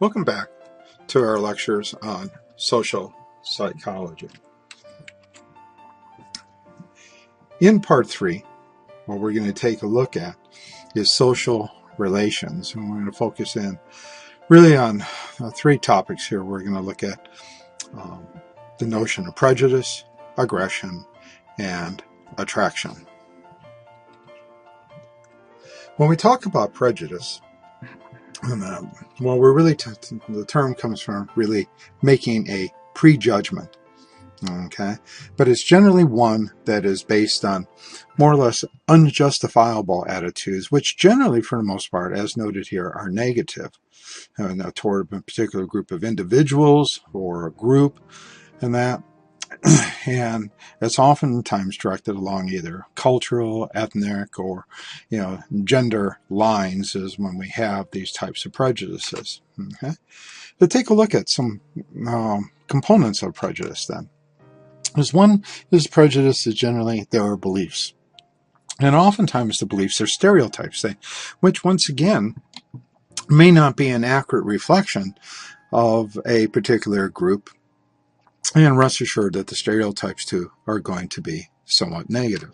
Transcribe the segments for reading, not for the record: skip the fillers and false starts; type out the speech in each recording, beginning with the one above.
Welcome back to our lectures on social psychology. In part 3, what we're going to take a look at is social relations, and we're going to focus in really on 3 topics here. We're going to look at the notion of prejudice, aggression, and attraction. When we talk about prejudice, well, we're really the term comes from really making a prejudgment, okay? But it's generally one that is based on more or less unjustifiable attitudes, which generally, for the most part, as noted here, are negative toward a particular group of individuals or a group, and that. And it's oftentimes directed along either cultural, ethnic, or gender lines is when we have these types of prejudices. Okay? But take a look at some components of prejudice then. This prejudice is generally there are beliefs. And oftentimes the beliefs are stereotypes, which once again may not be an accurate reflection of a particular group. And rest assured that the stereotypes, too, are going to be somewhat negative.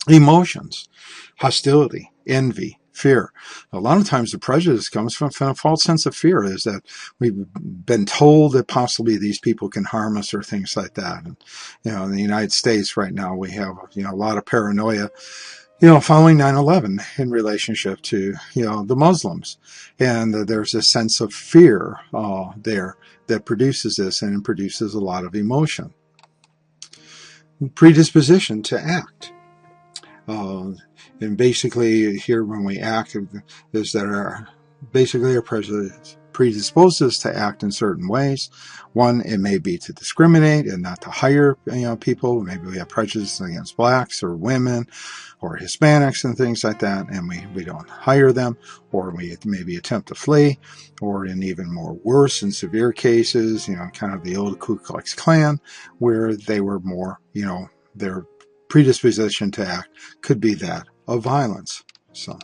Emotions, hostility, envy, fear. A lot of times the prejudice comes from a false sense of fear, is that we've been told that possibly these people can harm us or things like that. And, in the United States right now, we have, a lot of paranoia, following 9/11 in relationship to, the Muslims. And there's a sense of fear there that produces this, and it produces a lot of emotion. Predisposition to act. And basically here when we act is that our prejudice predisposes to act in certain ways. One, it may be to discriminate and not to hire people. Maybe we have prejudice against blacks or women or Hispanics and things like that, and we don't hire them, or we maybe attempt to flee, or in even more worse and severe cases, kind of the old Ku Klux Klan, where they were more, their predisposition to act could be that of violence. So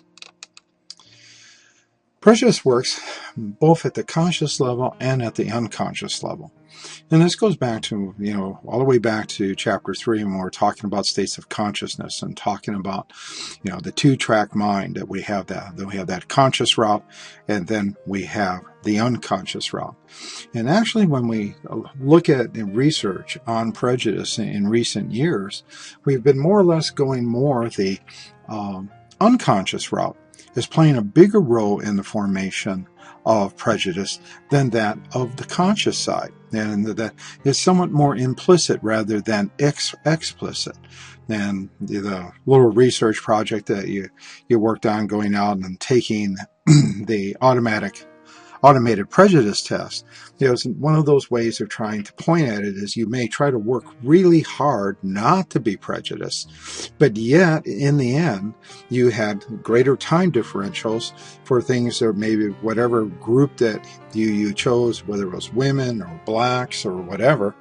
prejudice works both at the conscious level and at the unconscious level. And this goes back to, all the way back to chapter 3 when we're talking about states of consciousness and talking about, the 2-track mind that we have that conscious route, and then we have the unconscious route. And actually, when we look at the research on prejudice in recent years, we've been more or less going more the unconscious route is playing a bigger role in the formation of prejudice than that of the conscious side. And that is somewhat more implicit rather than explicit. And the little research project that you worked on, going out and taking the automated prejudice test, one of those ways of trying to point at it is you may try to work really hard not to be prejudiced, but yet in the end you had greater time differentials for things that maybe whatever group that you chose, whether it was women or blacks or whatever,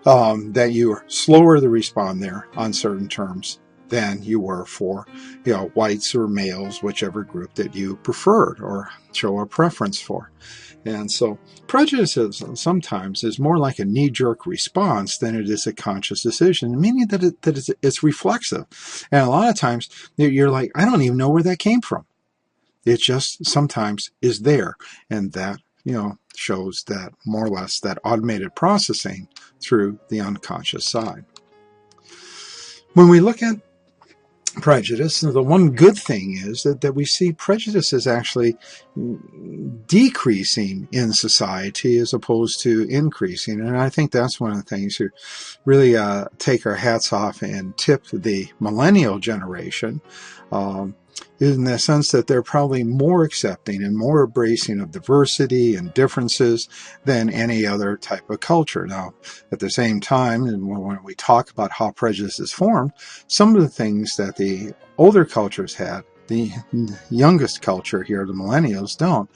that you were slower to respond there on certain terms than you were for, whites or males, whichever group that you preferred or show a preference for. And so prejudice sometimes is more like a knee-jerk response than it is a conscious decision, meaning that it's reflexive. And a lot of times you're like, I don't even know where that came from. It just sometimes is there. And that, shows that more or less that automated processing through the unconscious side. When we look at prejudice, the one good thing is that we see prejudice is actually decreasing in society as opposed to increasing. And I think that's one of the things to really take our hats off and tip the millennial generation, in the sense that they're probably more accepting and more embracing of diversity and differences than any other type of culture. Now, at the same time, and when we talk about how prejudice is formed, some of the things that the older cultures had, the youngest culture here, the millennials, don't.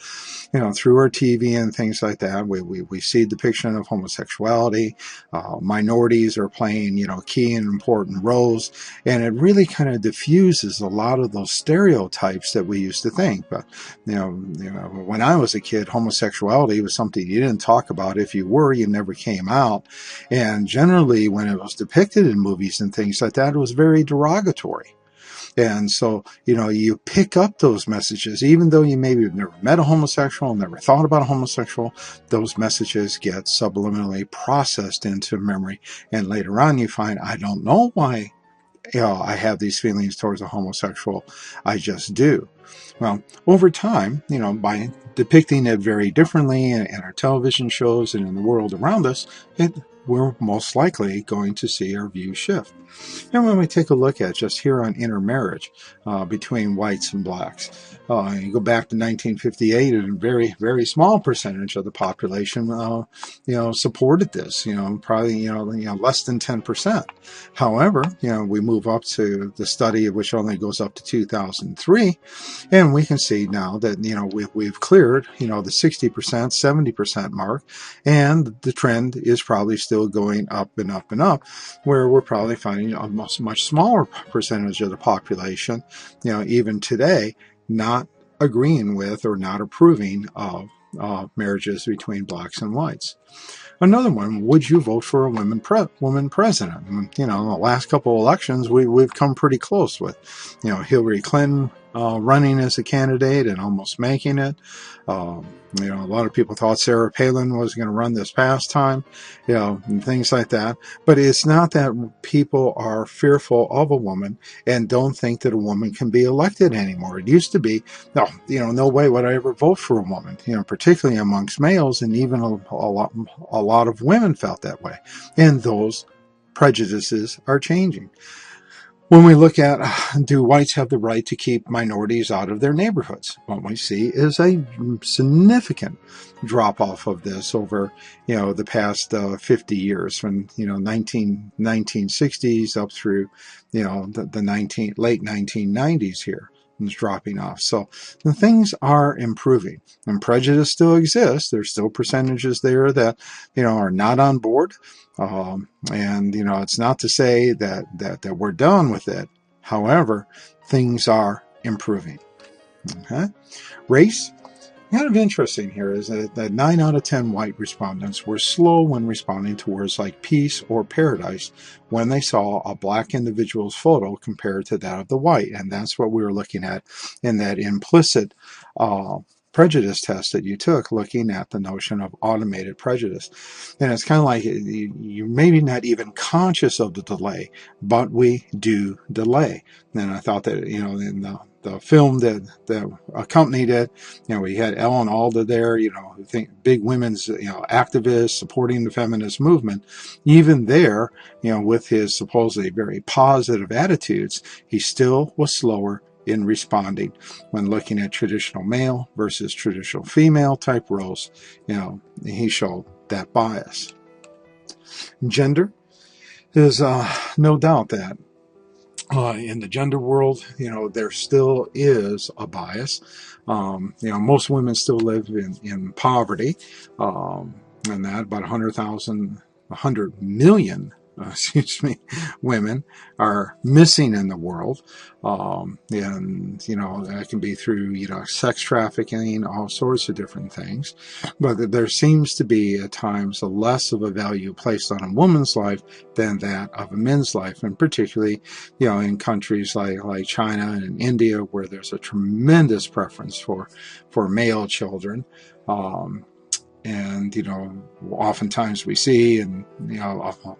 Through our TV and things like that, we see depiction of homosexuality. Minorities are playing, key and important roles, and it really kind of diffuses a lot of those stereotypes that we used to think. But when I was a kid, homosexuality was something you didn't talk about. If you were, you never came out, and generally, when it was depicted in movies and things like that, it was very derogatory. And so, you pick up those messages, even though you maybe have never met a homosexual, never thought about a homosexual, those messages get subliminally processed into memory. And later on, you find, I don't know why I have these feelings towards a homosexual. I just do. Well, over time, by depicting it very differently in our television shows and in the world around us, we're most likely going to see our view shift. And when we take a look at just here on intermarriage between whites and blacks, you go back to 1958, and a very, very small percentage of the population, supported this. Probably, less than 10%. However, we move up to the study, which only goes up to 2003, and we can see now that we've cleared the 60%, 70% mark, and the trend is probably still going up and up and up, where we're probably finding a much smaller percentage of the population, even today, not agreeing with or not approving of marriages between blacks and whites. Another one, would you vote for a woman president? In the last couple of elections, we've come pretty close with, Hillary Clinton running as a candidate and almost making it. A lot of people thought Sarah Palin was going to run this past time, and things like that. But it's not that people are fearful of a woman and don't think that a woman can be elected anymore. It used to be, no way would I ever vote for a woman, particularly amongst males, and even a lot of women felt that way. And those prejudices are changing. When we look at, do whites have the right to keep minorities out of their neighborhoods? What we see is a significant drop-off of this over, the past 50 years, from, 1960s up through, the late 1990s here. It's dropping off. So the things are improving, and prejudice still exists. There's still percentages there that, are not on board. And it's not to say that we're done with it. However, things are improving. Okay. Race. Kind of interesting here is that 9 out of 10 white respondents were slow when responding to words like peace or paradise when they saw a black individual's photo compared to that of the white. And that's what we were looking at in that implicit prejudice test that you took, looking at the notion of automated prejudice. And it's kind of like you're maybe not even conscious of the delay, but we do delay. And I thought that, in the film that accompanied it, we had Ellen Alda there, big women's, activists supporting the feminist movement. Even there, with his supposedly very positive attitudes, he still was slower in responding when looking at traditional male versus traditional female type roles. He showed that bias. Gender is no doubt that in the gender world, there still is a bias. Most women still live in poverty, and that about 100 million women are missing in the world. And, that can be through, sex trafficking, all sorts of different things. But there seems to be at times a less of a value placed on a woman's life than that of a man's life. And particularly, in countries like China and India, where there's a tremendous preference for male children. And, oftentimes we see, and,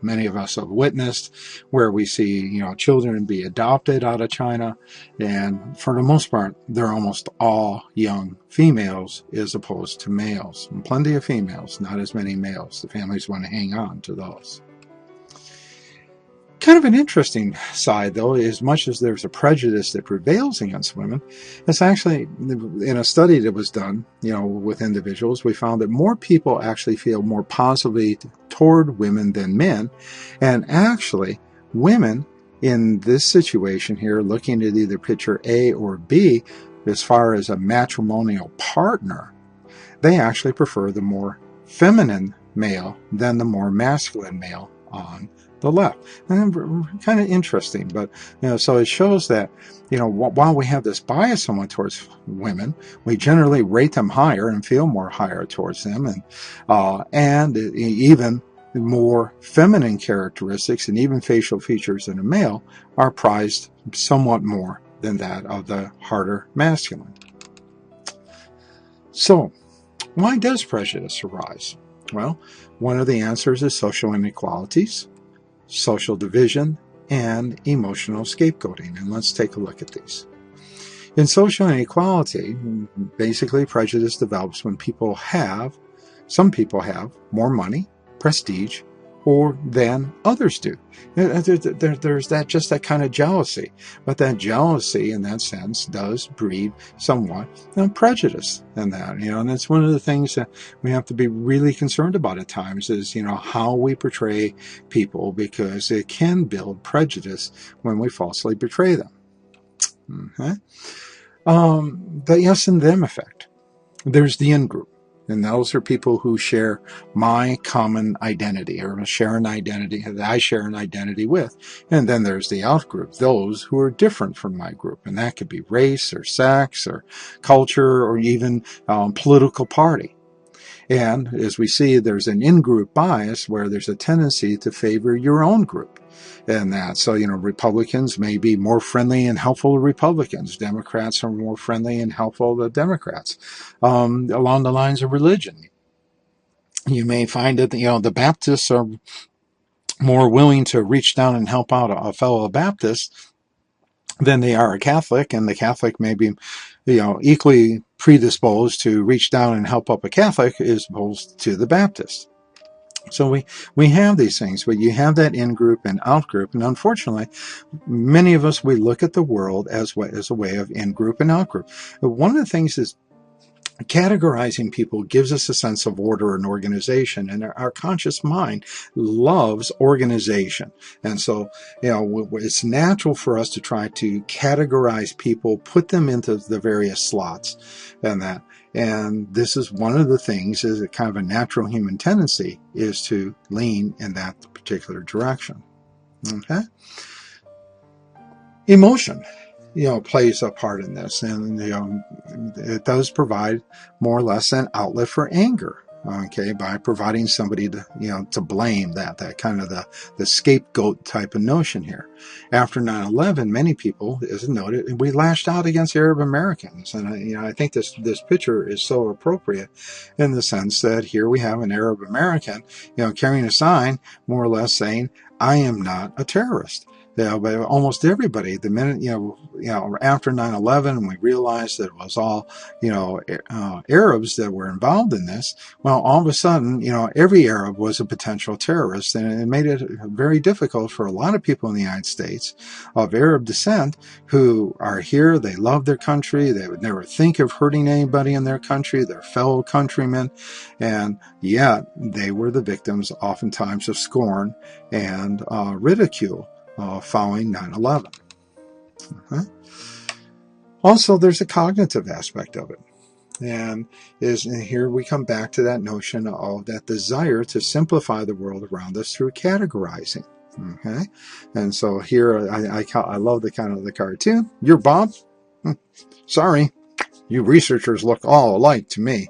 many of us have witnessed, where we see, children be adopted out of China. And for the most part, they're almost all young females as opposed to males. And plenty of females, not as many males. The families want to hang on to those. Kind of an interesting side, though, as much as there's a prejudice that prevails against women, it's actually, in a study that was done, with individuals, we found that more people actually feel more positively toward women than men. And actually, women in this situation here, looking at either picture A or B, as far as a matrimonial partner, they actually prefer the more feminine male than the more masculine male on the left. And kind of interesting, but so it shows that while we have this bias somewhat towards women, we generally rate them higher and feel more higher towards them, and even more feminine characteristics and even facial features in a male are prized somewhat more than that of the harder masculine. So, why does prejudice arise? Well, one of the answers is social inequalities, social division, and emotional scapegoating. And let's take a look at these. In social inequality, basically prejudice develops when some people have more money, prestige, or than others do. There's that kind of jealousy. But that jealousy, in that sense, does breed somewhat prejudice in that. And that's one of the things that we have to be really concerned about at times is, how we portray people, because it can build prejudice when we falsely betray them. Okay? The yes and them effect. There's the in-group. And those are people who share my common identity, or share an identity that I share an identity with. And then there's the out group, those who are different from my group. And that could be race or sex or culture or even political party. And as we see, there's an in-group bias where there's a tendency to favor your own group. And that, so, Republicans may be more friendly and helpful to Republicans. Democrats are more friendly and helpful to Democrats. Along the lines of religion, you may find that, the Baptists are more willing to reach down and help out a fellow Baptist than they are a Catholic, and the Catholic may be, equally predisposed to reach down and help up a Catholic as opposed to the Baptist. So we have these things, but you have that in-group and out-group, and unfortunately, many of us, we look at the world as a way of in-group and out-group. One of the things is categorizing people gives us a sense of order and organization, and our conscious mind loves organization. And so, it's natural for us to try to categorize people, put them into the various slots and that. And this is one of the things, is a kind of a natural human tendency, is to lean in that particular direction. Okay? Emotion, plays a part in this, and it does provide more or less an outlet for anger. Okay, by providing somebody to blame, that kind of the scapegoat type of notion here. After 9/11, many people, as noted, we lashed out against Arab Americans, and I think this picture is so appropriate in the sense that here we have an Arab American, carrying a sign more or less saying, "I am not a terrorist." But almost everybody, the minute, after 9/11, we realized that it was all, Arabs that were involved in this. Well, all of a sudden, every Arab was a potential terrorist, and it made it very difficult for a lot of people in the United States of Arab descent who are here. They love their country. They would never think of hurting anybody in their country, their fellow countrymen, and yet they were the victims oftentimes of scorn and ridicule. Following 9/11. Also, there's a cognitive aspect of it. And here we come back to that notion of that desire to simplify the world around us through categorizing. Okay? And so here, I love the kind of the cartoon. You're Bob? Sorry. You researchers look all alike to me.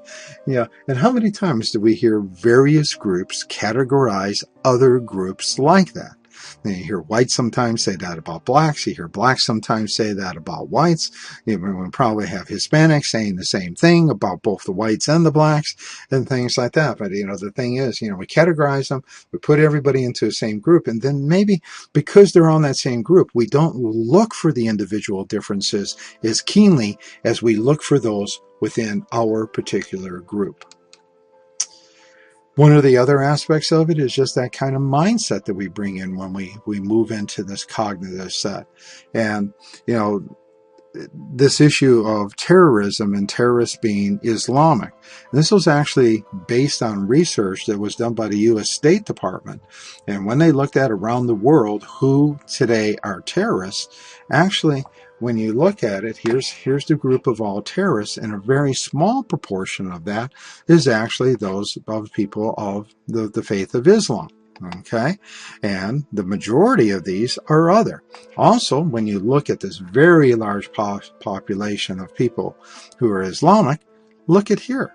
And how many times do we hear various groups categorize other groups like that? You hear whites sometimes say that about blacks. You hear blacks sometimes say that about whites. We probably have Hispanics saying the same thing about both the whites and the blacks and things like that. But, the thing is, we categorize them, we put everybody into the same group, and then maybe because they're on that same group, we don't look for the individual differences as keenly as we look for those within our particular group. One of the other aspects of it is just that kind of mindset that we bring in when we move into this cognitive set. And, this issue of terrorism and terrorists being Islamic. And this was actually based on research that was done by the U.S. State Department. And when they looked at around the world who today are terrorists, actually, when you look at it, here's the group of all terrorists, and a very small proportion of that is actually those of people of the faith of Islam. Okay, and the majority of these are other. Also, when you look at this very large population of people who are Islamic, look at here.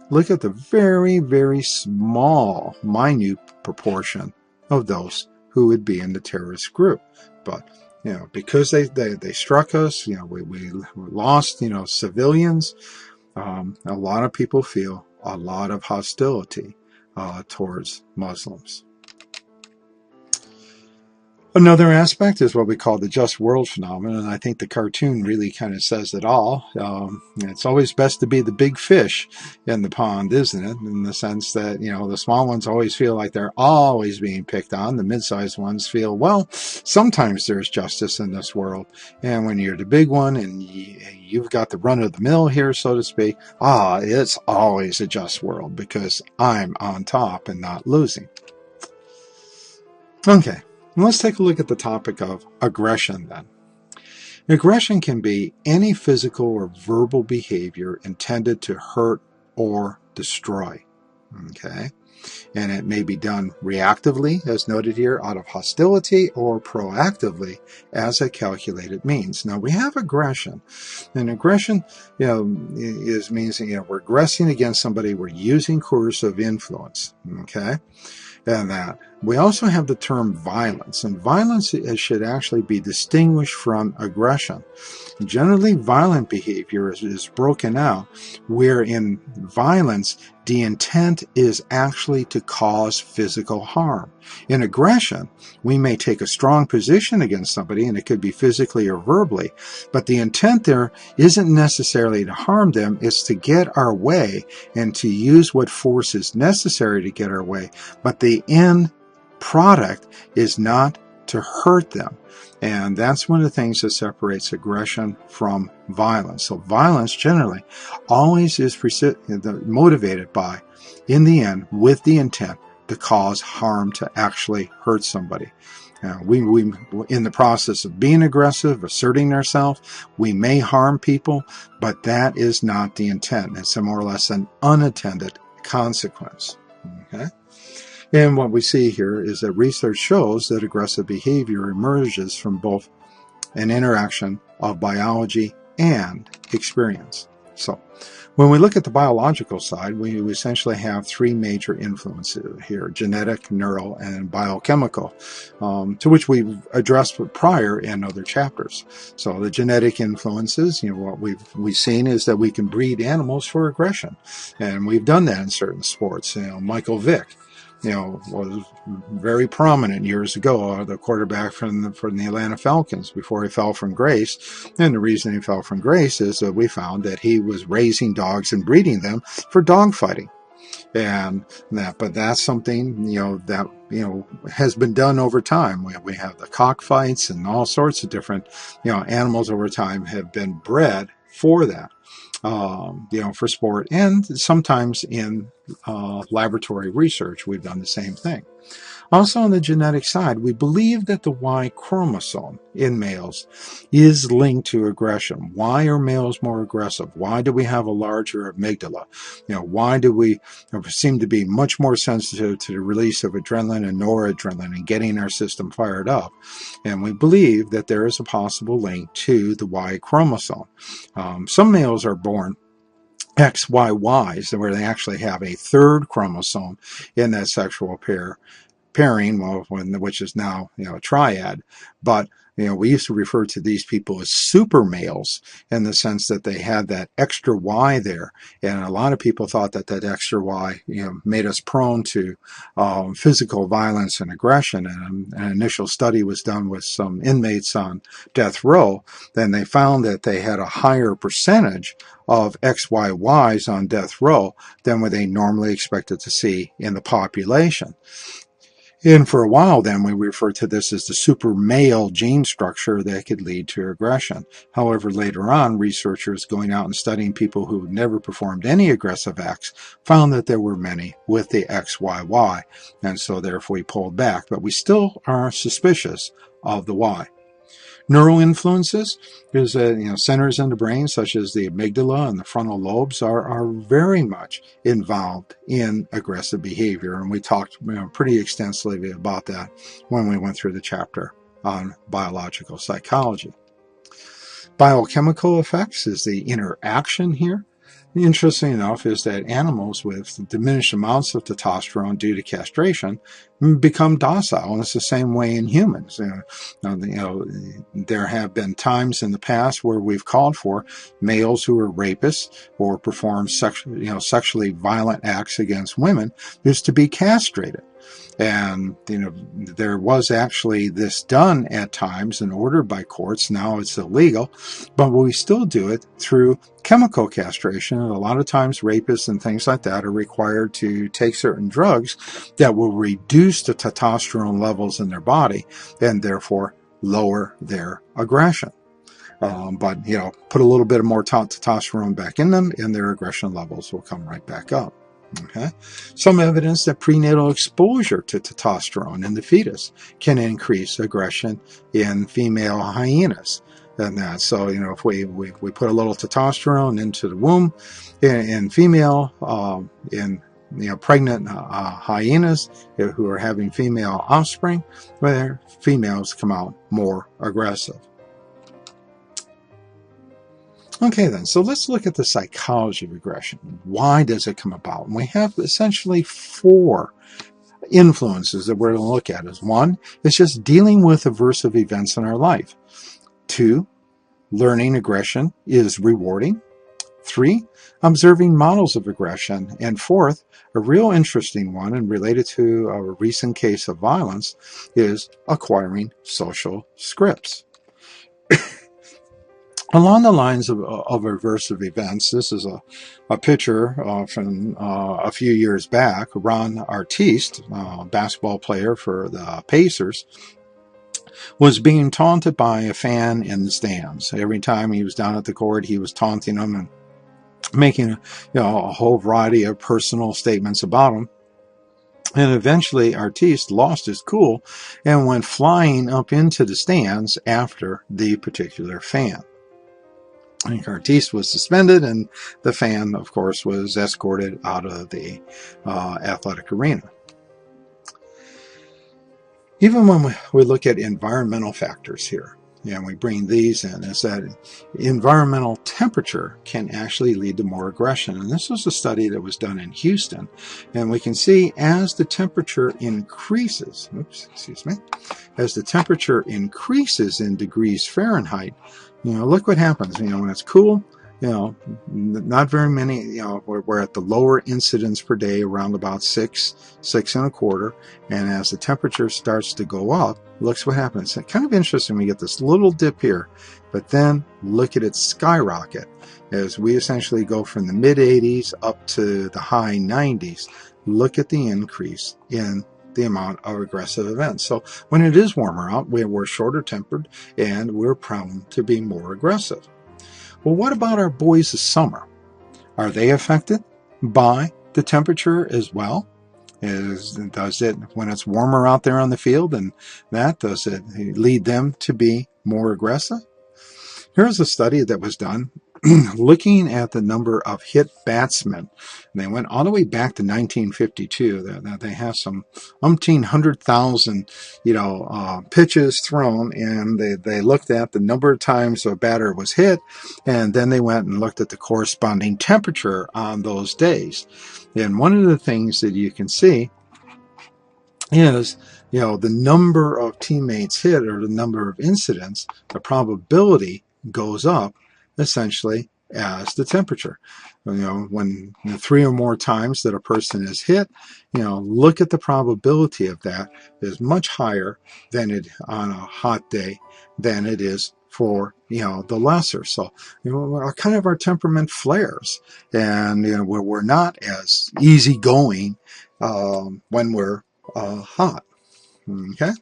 Look at the very, very small, minute proportion of those who would be in the terrorist group. But, because they struck us, we lost, civilians, a lot of people feel a lot of hostility towards Muslims. Another aspect is what we call the just world phenomenon, and I think the cartoon really kind of says it all. It's always best to be the big fish in the pond, isn't it? In the sense that, the small ones always feel like they're always being picked on. The mid-sized ones feel, well, sometimes there's justice in this world. And when you're the big one and you've got the run of the mill here, so to speak, it's always a just world because I'm on top and not losing. Okay. Let's take a look at the topic of aggression then. Aggression can be any physical or verbal behavior intended to hurt or destroy. Okay? And it may be done reactively, as noted here, out of hostility, or proactively as a calculated means. Now, we have aggression. And aggression, means, we're aggressing against somebody, we're using coercive influence. Okay? And that. We also have the term violence, and violence should actually be distinguished from aggression. Generally, violent behavior is broken out, where in violence, the intent is actually to cause physical harm. In aggression, we may take a strong position against somebody, and it could be physically or verbally, but the intent there isn't necessarily to harm them, it's to get our way and to use what force is necessary to get our way, but the end product is not to hurt them. And that's one of the things that separates aggression from violence. So violence generally always is motivated by, in the end, with the intent to cause harm, to actually hurt somebody. We in the process of being aggressive, asserting ourselves, we may harm people, but that is not the intent. It's more or less an unattended consequence. Okay? And what we see here is that research shows that aggressive behavior emerges from both an interaction of biology and experience. So, when we look at the biological side, we essentially have three major influences here: genetic, neural, and biochemical, to which we've addressed prior in other chapters. So the genetic influences, what we've seen is that we can breed animals for aggression, and we've done that in certain sports. Michael Vick, was very prominent years ago, the quarterback from the Atlanta Falcons, before he fell from grace. And the reason he fell from grace is that we found that he was raising dogs and breeding them for dog fighting. But that's something, that, has been done over time. We have the cockfights and all sorts of different, animals over time have been bred for that. For sport, and sometimes in laboratory research, we've done the same thing. Also, on the genetic side, we believe that the Y chromosome in males is linked to aggression. Why are males more aggressive? Why do we have a larger amygdala? Why do we seem to be much more sensitive to the release of adrenaline and noradrenaline and getting our system fired up? And we believe that there is a possible link to the Y chromosome. Some males are born XYYs, where they actually have a third chromosome in that sexual pairing, which is now a triad. But we used to refer to these people as super males, in the sense that they had that extra Y there, and a lot of people thought that extra Y made us prone to physical violence and aggression. And an initial study was done with some inmates on death row, then they found that they had a higher percentage of XYYs on death row than what they normally expected to see in the population. And for a while then, we referred to this as the super male gene structure that could lead to aggression. However, later on, researchers going out and studying people who never performed any aggressive acts found that there were many with the XYY. And so therefore we pulled back. But we still are suspicious of the Y. Neural influences is that centers in the brain, such as the amygdala and the frontal lobes, are very much involved in aggressive behavior, and we talked pretty extensively about that when we went through the chapter on biological psychology. Biochemical effects is the interaction here. Interesting enough is that animals with diminished amounts of testosterone due to castration become docile, and it's the same way in humans. There have been times in the past where we've called for males who are rapists or perform sexually violent acts against women is to be castrated. And, there was actually this done at times and ordered by courts. Now it's illegal, but we still do it through chemical castration. And a lot of times rapists and things like that are required to take certain drugs that will reduce the testosterone levels in their body and therefore lower their aggression. But put a little bit of more testosterone back in them and their aggression levels will come right back up. Okay. Some evidence that prenatal exposure to testosterone in the fetus can increase aggression in female hyenas. And that, so if we put a little testosterone into the womb in female pregnant hyenas who are having female offspring, where females come out more aggressive. Okay then, so let's look at the psychology of aggression. Why does it come about? And we have essentially 4 influences that we're going to look at. One, it's just dealing with aversive events in our life. 2, learning aggression is rewarding. 3, observing models of aggression. And 4th, a real interesting one and related to a recent case of violence, is acquiring social scripts. Along the lines of aversive events, this is a picture from a few years back. Ron Artest, basketball player for the Pacers, was being taunted by a fan in the stands. Every time he was down at the court, he was taunting them and making a whole variety of personal statements about him. And eventually Artest lost his cool and went flying up into the stands after the particular fan. Artest was suspended, and the fan, of course, was escorted out of the athletic arena. Even when we look at environmental factors here, and we bring these in, is that environmental temperature can actually lead to more aggression. And this was a study that was done in Houston. And we can see as the temperature increases, as the temperature increases in degrees Fahrenheit, look what happens. When it's cool, not very many, we're at the lower incidence per day, around about 6.25. And as the temperature starts to go up, look what happens. It's kind of interesting. We get this little dip here, but then look at it skyrocket as we essentially go from the mid 80s up to the high 90s. Look at the increase in the amount of aggressive events. So when it is warmer out, we're shorter tempered and we're prone to be more aggressive. Well, what about our boys of summer? Are they affected by the temperature as well? Does it, when it's warmer out there on the field, and does it lead them to be more aggressive? Here's a study that was done looking at the number of hit batsmen. And they went all the way back to 1952. They have some umpteen 100,000, pitches thrown, and they looked at the number of times a batter was hit, and then they went and looked at the corresponding temperature on those days. And one of the things that you can see is, the number of teammates hit or the number of incidents, the probability goes up essentially as the temperature. When 3 or more times that a person is hit, look at the probability of that is much higher than it on a hot day than it is for the lesser. So kind of our temperament flares, and we're not as easygoing when we're hot. Okay.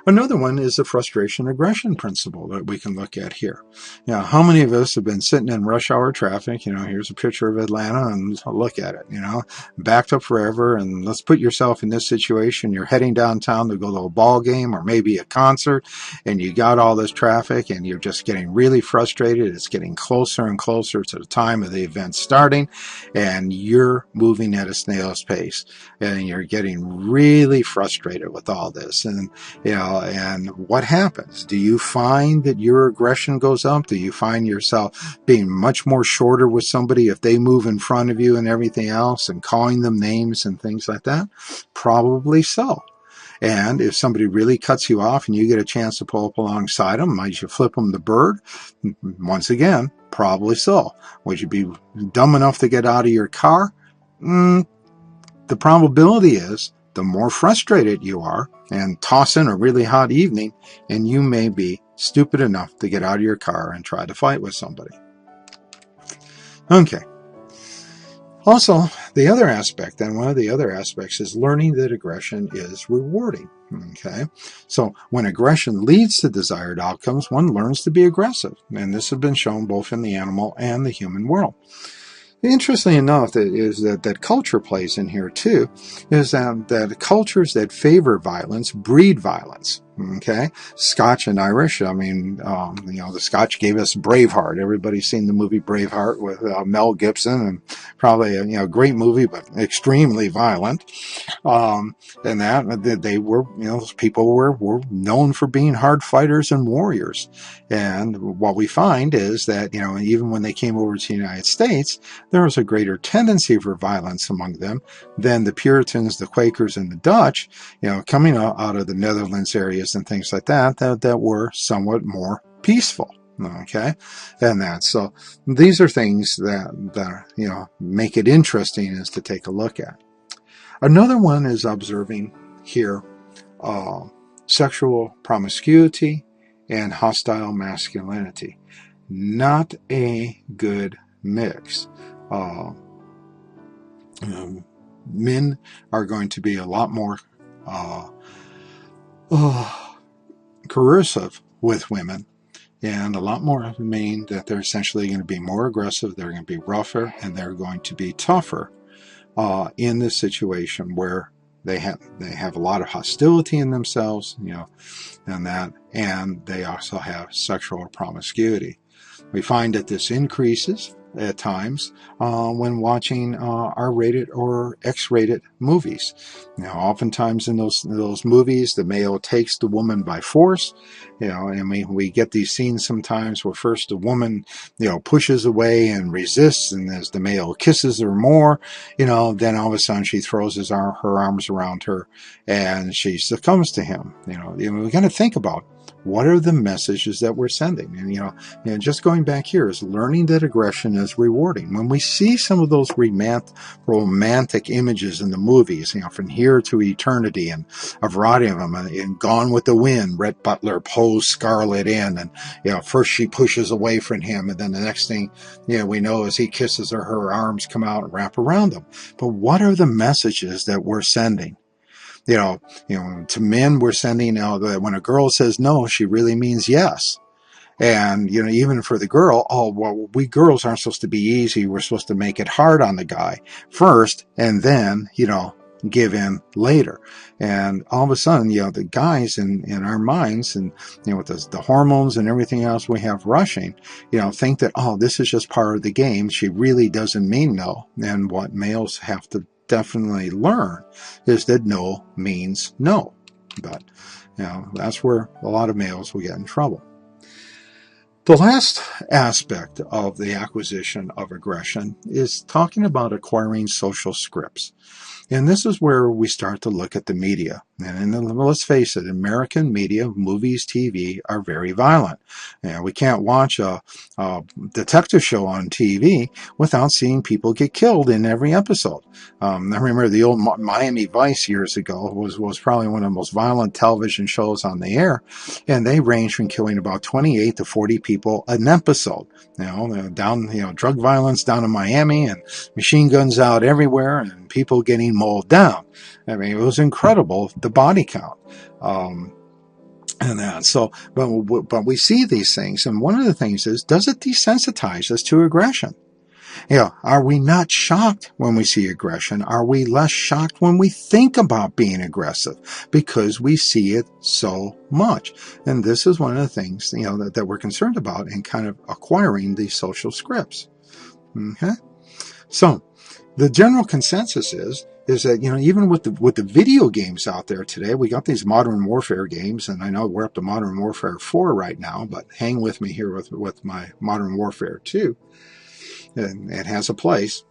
Another one is the frustration aggression principle that we can look at here. You know, how many of us have been sitting in rush hour traffic? You know, here's a picture of Atlanta and look at it, you know, backed up forever. And let's put yourself in this situation. You're heading downtown to go to a ball game or maybe a concert, and you got all this traffic and you're just getting really frustrated. It's getting closer and closer to the time of the event starting, and you're moving at a snail's pace and you're getting really frustrated with all this. And you know, and what happens? Do you find that your aggression goes up? Do you find yourself being much more shorter with somebody if they move in front of you and everything else, and calling them names and things like that? Probably so. And if somebody really cuts you off and you get a chance to pull up alongside them, might you flip them the bird? Once again, probably so. Would you be dumb enough to get out of your car? The probability is the more frustrated you are and toss in a really hot evening, and you may be stupid enough to get out of your car and try to fight with somebody. Okay. Also, the other aspect, and one of the other aspects, is learning that aggression is rewarding. Okay. So when aggression leads to desired outcomes, one learns to be aggressive. And this has been shown both in the animal and the human world. Interestingly enough, that culture plays in here too, is that cultures that favor violence breed violence. Okay, Scotch and Irish. I mean, the Scotch gave us Braveheart. Everybody's seen the movie Braveheart with Mel Gibson, and probably a great movie, but extremely violent. And that they were, those people were known for being hard fighters and warriors. And what we find is that, even when they came over to the United States, there was a greater tendency for violence among them than the Puritans, the Quakers, and the Dutch, coming out of the Netherlands areas and things like that were somewhat more peaceful. Okay, and so these are things that make it interesting is to take a look at. Another one is observing here sexual promiscuity and hostile masculinity. Not a good mix. Men are going to be a lot more coercive with women, and a lot more mean that they're essentially going to be more aggressive, they're going to be rougher, and they're going to be tougher in this situation where they have a lot of hostility in themselves, and they also have sexual promiscuity. We find that this increases at times when watching R-rated or X-rated movies. Oftentimes in those movies, the male takes the woman by force, and we get these scenes sometimes where first the woman, pushes away and resists, and as the male kisses her more, then all of a sudden she throws her arms around her and she succumbs to him. We got to think about what are the messages that we're sending? And just going back here is learning that aggression is rewarding. When we see some of those romantic images in the movies, from here to eternity, and a variety of them, in Gone with the Wind, Rhett Butler pulls Scarlett in, and first she pushes away from him, and then the next thing we know is he kisses her arms come out and wrap around him. But what are the messages that we're sending? To men, we're sending that when a girl says no, she really means yes. And, even for the girl, we girls aren't supposed to be easy. We're supposed to make it hard on the guy first, and then, give in later. And all of a sudden, the guys in our minds, and, with the hormones and everything else we have rushing, think that, this is just part of the game. She really doesn't mean no. And what males have to definitely learn is that no means no. But that's where a lot of males will get in trouble. The last aspect of the acquisition of aggression is talking about acquiring social scripts. And this is where we start to look at the media. And let's face it, American media, movies, TV, are very violent. We can't watch a detective show on TV without seeing people get killed in every episode. I remember the old Miami Vice years ago was probably one of the most violent television shows on the air. And they range from killing about 28 to 40 people an episode. Drug violence down in Miami, and machine guns out everywhere, and people getting mowed down. I mean, it was incredible, the body count. And that. So, but we see these things, and one of the things is, does it desensitize us to aggression? Are we not shocked when we see aggression? Are we less shocked when we think about being aggressive? Because we see it so much. And this is one of the things, that we're concerned about in kind of acquiring these social scripts. Okay? So, the general consensus is that, even with the video games out there today, we got these Modern Warfare games, and I know we're up to Modern Warfare 4 right now, but hang with me here with my Modern Warfare 2. And it has a place,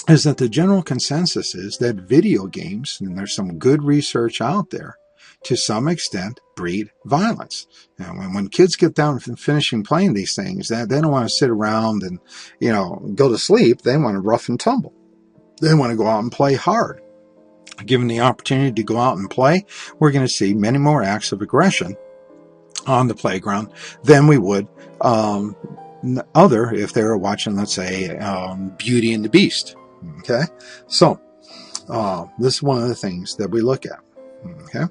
is that the general consensus is that video games, and there's some good research out there, to some extent breed violence. And when kids get down to finishing playing these things, they don't want to sit around and, go to sleep. They want to rough and tumble. They want to go out and play hard. Given the opportunity to go out and play, we're going to see many more acts of aggression on the playground than we would if they were watching, let's say, Beauty and the Beast. Okay, so this is one of the things that we look at. Okay,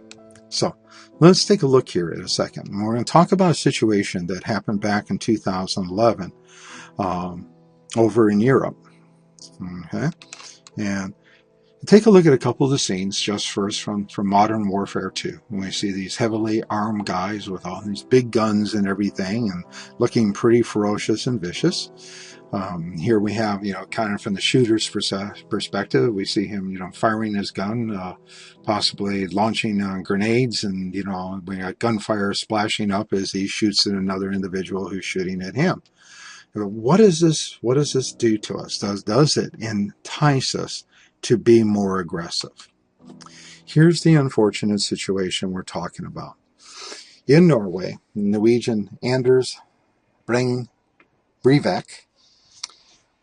so let's take a look here in a second. We're going to talk about a situation that happened back in 2011 over in Europe. Okay, and take a look at a couple of the scenes just first from Modern Warfare 2. We see these heavily armed guys with all these big guns and everything, and looking pretty ferocious and vicious. Here we have, kind of from the shooter's perspective, we see him, firing his gun, possibly launching grenades, and, we got gunfire splashing up as he shoots at another individual who's shooting at him. What does this do to us? Does it entice us to be more aggressive? Here's the unfortunate situation we're talking about. In Norway, Norwegian Anders Breivik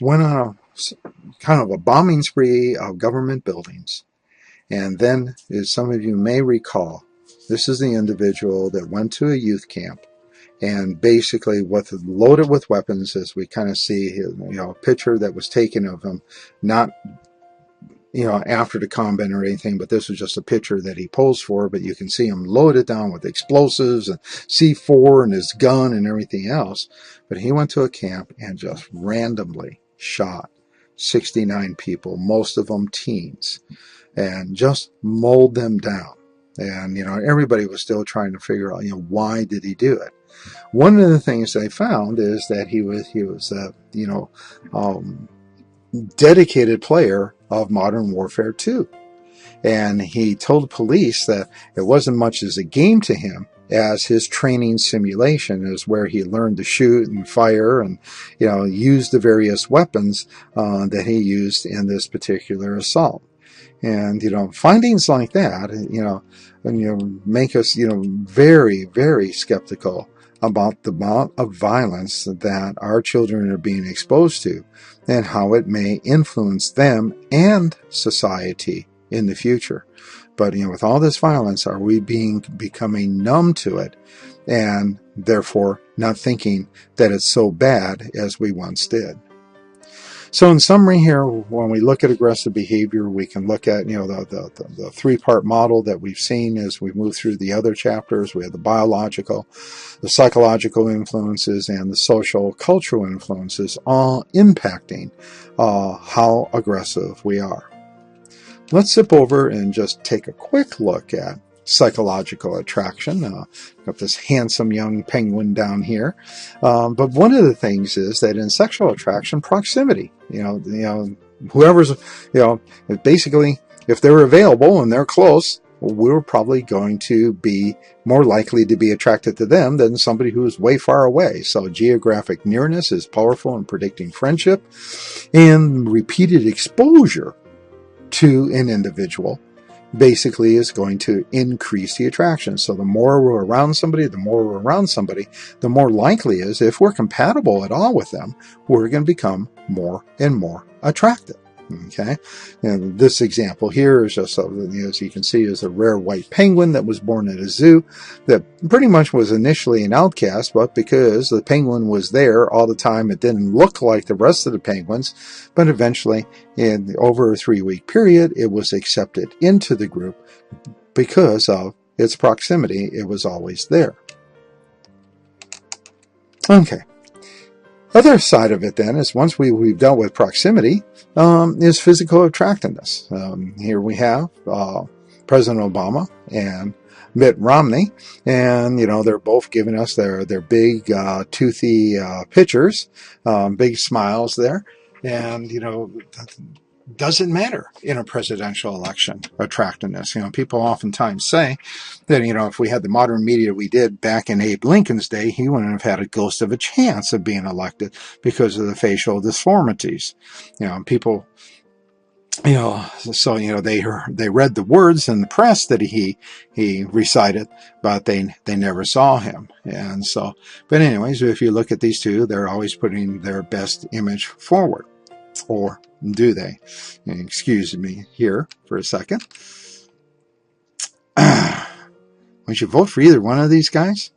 went on a kind of a bombing spree of government buildings. And then, as some of you may recall, this is the individual that went to a youth camp and basically loaded with weapons, as we kind of see, a picture that was taken of him, not after the combat or anything, but this was just a picture that he posed for, but you can see him loaded down with explosives and C4 and his gun and everything else. But he went to a camp and just randomly shot 69 people, most of them teens, and just mowed them down. And, everybody was still trying to figure out, why did he do it? One of the things they found is that he was dedicated player of Modern Warfare 2. And he told the police that it wasn't much as a game to him as his training simulation, is where he learned to shoot and fire and, use the various weapons that he used in this particular assault. And, findings like that, make us, very, very skeptical about the amount of violence that our children are being exposed to and how it may influence them and society in the future. But, with all this violence, are we becoming numb to it and therefore not thinking that it's so bad as we once did? So in summary here, when we look at aggressive behavior, we can look at, the three-part model that we've seen as we move through the other chapters. We have the biological, the psychological influences, and the social, cultural influences, all impacting how aggressive we are. Let's zip over and just take a quick look at psychological attraction. Got this handsome young penguin down here. But one of the things is that in sexual attraction, proximity, whoever's, basically, if they're available and they're close, we're probably going to be more likely to be attracted to them than somebody who's way far away. So geographic nearness is powerful in predicting friendship, and repeated exposure to an individual basically is going to increase the attraction. So the more we're around somebody, the more likely is, if we're compatible at all with them, we're going to become more and more attractive. Okay, and this example here is just, as you can see, is a rare white penguin that was born at a zoo that pretty much was initially an outcast, but because the penguin was there all the time, it didn't look like the rest of the penguins, but eventually, in over a 3-week period, it was accepted into the group because of its proximity. It was always there. Okay. Other side of it then is once we've dealt with proximity, is physical attractiveness. Here we have President Obama and Mitt Romney, and they're both giving us their big toothy pictures, big smiles there, and doesn't matter in a presidential election, attractiveness. People oftentimes say that, if we had the modern media we did back in Abe Lincoln's day, he wouldn't have had a ghost of a chance of being elected because of the facial deformities. People, so, they read the words in the press that he recited, but they never saw him. And so, but anyways, if you look at these two, they're always putting their best image forward. Or do they? Excuse me here for a second. Would you vote for either one of these guys?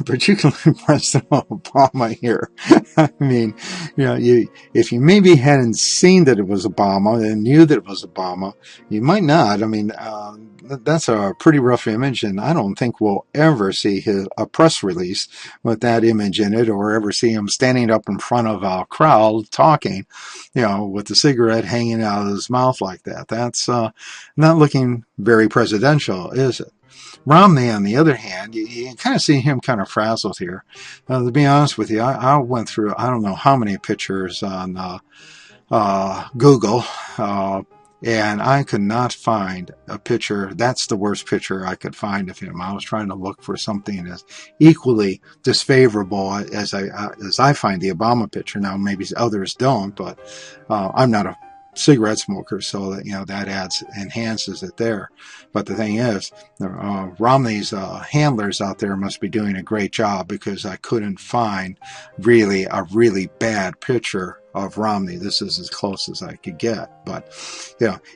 Particularly President Obama here. I mean, if you maybe hadn't seen that it was Obama and knew that it was Obama, you might not. I mean, that's a pretty rough image, and I don't think we'll ever see a press release with that image in it, or ever see him standing up in front of a crowd talking, with the cigarette hanging out of his mouth like that. That's not looking very presidential, is it? Romney, on the other hand, you kind of see him kind of frazzled here. To be honest with you, I went through, I don't know how many pictures on Google, and I could not find a picture. That's the worst picture I could find of him. I was trying to look for something as equally disfavorable as I find the Obama picture. Now, maybe others don't, but I'm not a cigarette smoker, so that that enhances it there. But the thing is, Romney's handlers out there must be doing a great job, because I couldn't find really a really bad picture of Romney. This is as close as I could get. But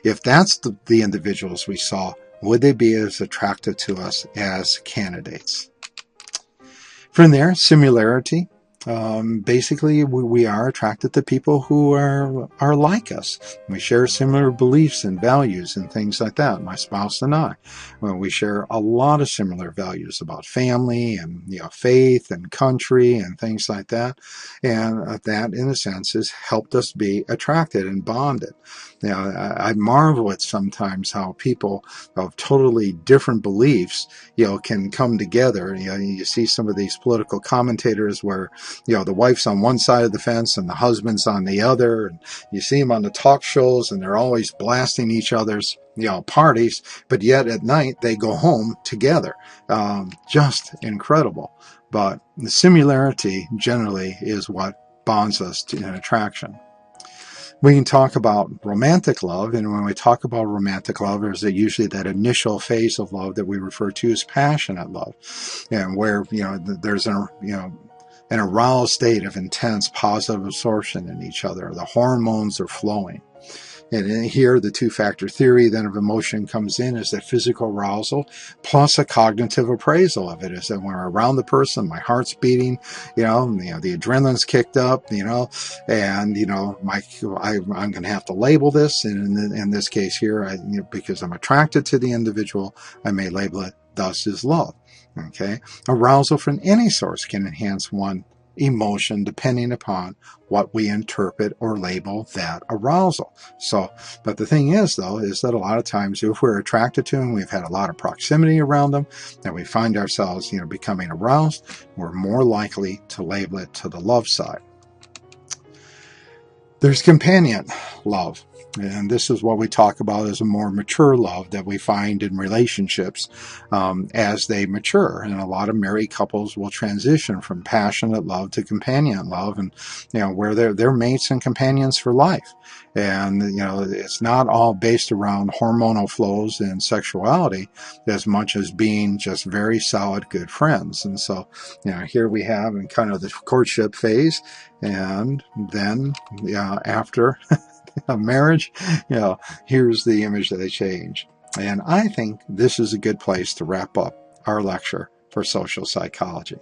if that's the individuals we saw, would they be as attractive to us as candidates? From there, similarity. Basically, we are attracted to people who are like us. We share similar beliefs and values and things like that. My spouse and I, we share a lot of similar values about family and faith and country and things like that. And that, in a sense, has helped us be attracted and bonded. I marvel at sometimes how people of totally different beliefs, can come together. You see some of these political commentators where the wife's on one side of the fence and the husband's on the other, and you see them on the talk shows and they're always blasting each other's parties, but yet at night they go home together. Just incredible. But the similarity generally is what bonds us to an attraction. We can talk about romantic love, and when we talk about romantic love, there's usually that initial phase of love that we refer to as passionate love, and where there's an aroused state of intense positive absorption in each other. The hormones are flowing. And here, the two-factor theory then of emotion comes in, is that physical arousal plus a cognitive appraisal of it. Is that when we're around the person, my heart's beating, the adrenaline's kicked up, and I'm going to have to label this. And in this case here, because I'm attracted to the individual, I may label it thus as love. Okay, arousal from any source can enhance one emotion depending upon what we interpret or label that arousal. So, but the thing is, though, is that a lot of times if we're attracted to them, we've had a lot of proximity around them, and we find ourselves, becoming aroused, we're more likely to label it to the love side. There's companion love. And this is what we talk about as a more mature love that we find in relationships as they mature. And a lot of married couples will transition from passionate love to companion love, and where they're mates and companions for life. And it's not all based around hormonal flows and sexuality as much as being just very solid good friends. And so here we have in kind of the courtship phase, and then after a marriage, here's the image that they change. And I think this is a good place to wrap up our lecture for social psychology.